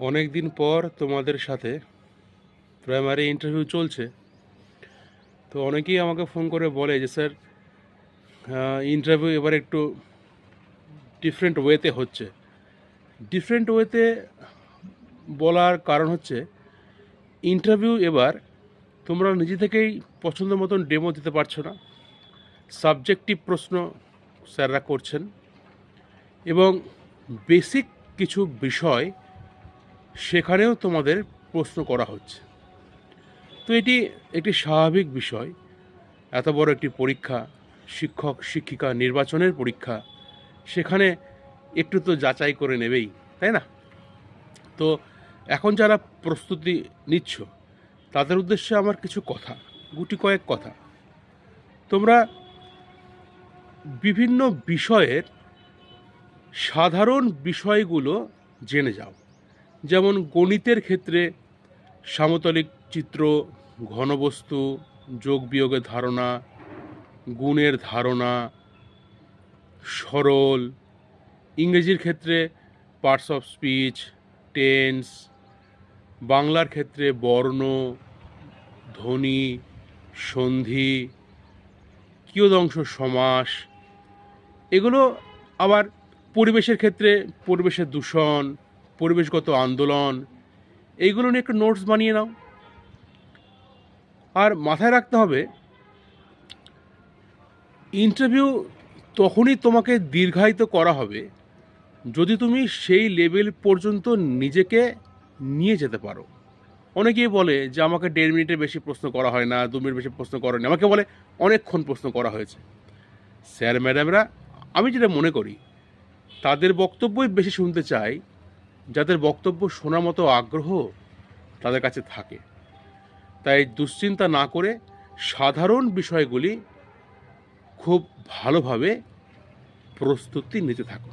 অনেক দিন পর তোমাদের সাথে প্রাইমারি ইন্টারভিউ চলছে। তো অনেকেই আমাকে ফোন করে বলে যে স্যার, ইন্টারভিউ এবার একটু ডিফারেন্ট ওয়েতে হচ্ছে। ডিফারেন্ট ওয়েতে বলার কারণ হচ্ছে, ইন্টারভিউ এবার তোমরা নিজে থেকেই পছন্দ মতন ডেমো দিতে পারছো না। সাবজেক্টিভ প্রশ্ন স্যাররা করছেন এবং বেসিক কিছু বিষয় সেখানেও তোমাদের প্রশ্ন করা হচ্ছে। তো এটি একটি স্বাভাবিক বিষয়। এত বড় একটি পরীক্ষা, শিক্ষক শিক্ষিকা নির্বাচনের পরীক্ষা, সেখানে একটু তো যাচাই করে নেবেই, তাই না? তো এখন যারা প্রস্তুতি নিচ্ছ তাদের উদ্দেশ্যে আমার কিছু কথা, গুটি কয়েক কথা। তোমরা বিভিন্ন বিষয়ের সাধারণ বিষয়গুলো জেনে যাও। যেমন গণিতের ক্ষেত্রে সামতলিক চিত্র, ঘনবস্তু, যোগ বিয়োগের ধারণা, গুণের ধারণা, সরল। ইংরেজির ক্ষেত্রে পার্টস অফ স্পিচ, টেন্স। বাংলার ক্ষেত্রে বর্ণ, ধ্বনি, সন্ধি, কিয়দংশ সমাস। এগুলো আবার পরিবেশের ক্ষেত্রে পরিবেশের দূষণ, পরিবেশগত আন্দোলন, এইগুলো নিয়ে একটু নোটস বানিয়ে নাও। আর মাথায় রাখতে হবে, ইন্টারভিউ তখনই তোমাকে দীর্ঘায়িত করা হবে যদি তুমি সেই লেভেল পর্যন্ত নিজেকে নিয়ে যেতে পারো। অনেকেই বলে যে আমাকে 1.5 মিনিটের বেশি প্রশ্ন করা হয় না, 2 মিনিট বেশি প্রশ্ন করা হয় না, আমাকে বলে অনেকক্ষণ প্রশ্ন করা হয়েছে। স্যার ম্যাডামরা, আমি যেটা মনে করি, তাদের বক্তব্যই বেশি শুনতে চাই যাদের বক্তব্য শোনার মতো আগ্রহ তাদের কাছে থাকে। তাই দুশ্চিন্তা না করে সাধারণ বিষয়গুলি খুব ভালোভাবে প্রস্তুতি নিতে থাকো।